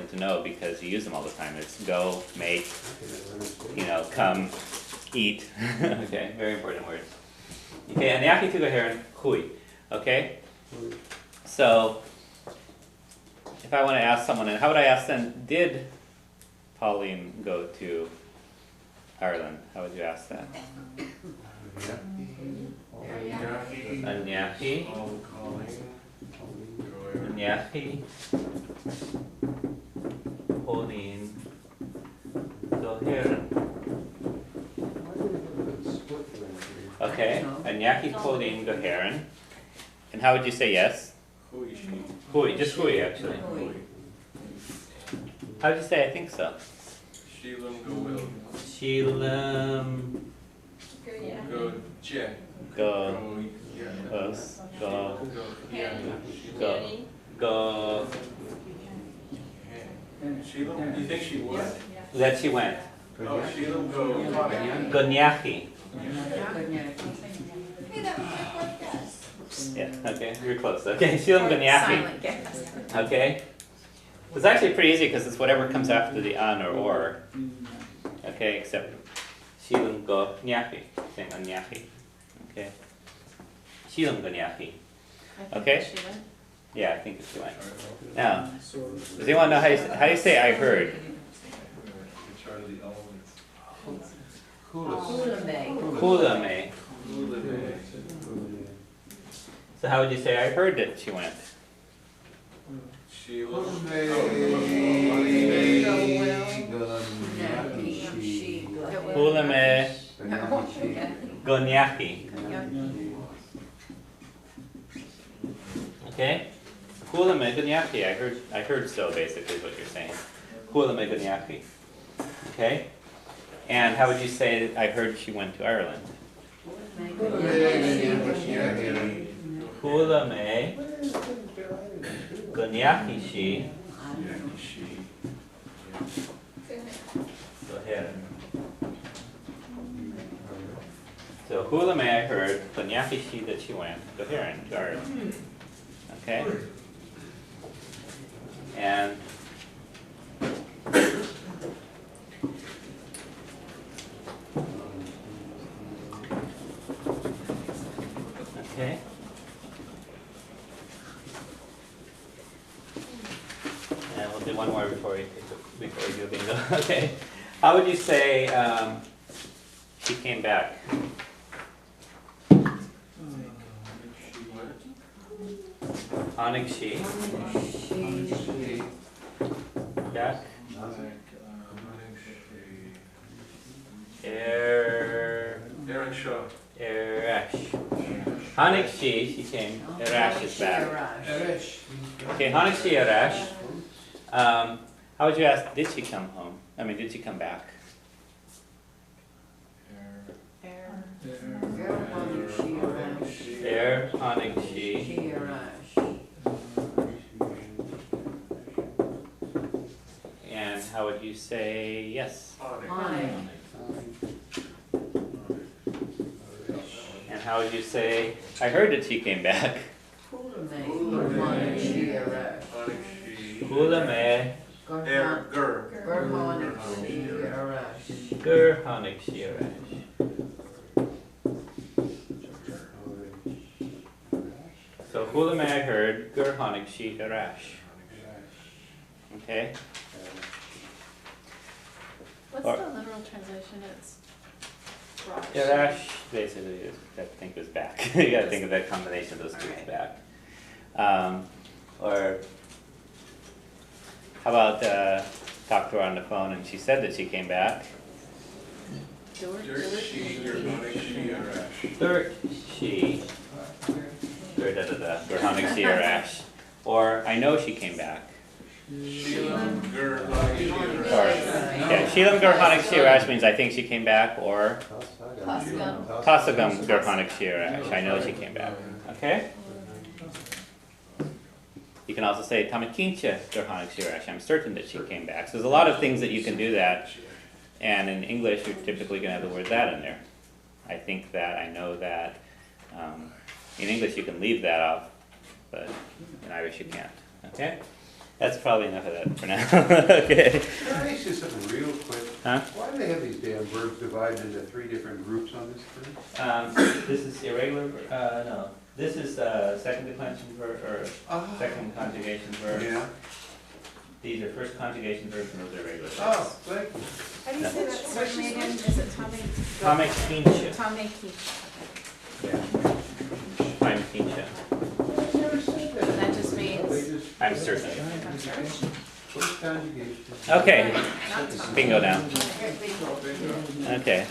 important to know because you use them all the time. It's go, make, come, eat. Okay, very important words. Okay, and yaki tu goheran hui. Okay? So, if I want to ask someone, and how would I ask them, did Pauline go to Ireland? How would you ask that? Anyahi. Anyahi. Pauline goheran. Okay, Anyahi Pauline goheran. And how would you say yes? Hui, just hui actually. How would you say I think so? Sheelam go will. Sheelam Go je. go us go go. Sheelam, you think she would? That she went. Oh, Sheelam go. Gonyahi. Hey, that was like what does. Yeah, okay, you're close. Okay, Sheelam Gonyahi. Silent gas. Okay. It's actually pretty easy because it's whatever comes after the an or. Okay, except Sheelam Gonyahi. Saying Anyahi. Okay. Sheelam Gonyahi. Okay? Yeah, I think it's she went. Now, does anyone know how you say I heard? Hulame. So how would you say I heard that she went? Hulame Gonyahi. Okay? Hulame Gonyahi. I heard so basically is what you're saying. Hulame Gonyahi. Okay? And how would you say I heard she went to Ireland? Hulame Gonyahi shi. Go ahead. So Hulame I heard, Gonyahi shi that she went. Go here and to Ireland. Okay? And okay. And we'll do one more before we do bingo. Okay. How would you say she came back? Hanig she. Back. Aaron Shaw. Erash. Hanig she came. Erash is back. Okay, Hanig she Erash. How would you ask, did she come home? I mean, did she come back? Hanig she. And how would you say yes? And how would you say, I heard that she came back? Hulame Gur Hanig she Erash. So Hulame I heard, Gur Hanig she Erash. Okay? What's the literal translation? It's Rosh. Erash basically is, I think, is back. You gotta think of that combination of those two is back. Or how about talk to her on the phone and she said that she came back. Dirt she Gerhanic she Erash. Or I know she came back. Sheelam Gerhanic Sheelam Gerhanic she Erash means I think she came back, or Tasagam Gerhanic she Erash. I know she came back. Okay? You can also say Tamakincha Gerhanic she Erash. I'm certain that she came back. So there's a lot of things that you can do that. And in English, you're typically going to have the word that in there. I think that, I know that. In English, you can leave that off, but in Irish, you can't. Okay? That's probably enough of that for now. Okay. Can I ask you something real quick? Huh? Why do they have these damn verbs divided into 3 different groups on this thing? This is irregular, no, this is second declension verb, or second conjugation verb. Yeah. These are first conjugation verbs and those are irregular verbs. Oh, thank you. How do you say that word, Megan? Is it Tommy? Tomek Kinsha. Tommy Keach. I'm Kinsha. I've never said that. That just They means, just- I'm certain. I'm sorry. First conjugation. Okay, Not Tommy. bingo down. Okay, bingo. Okay.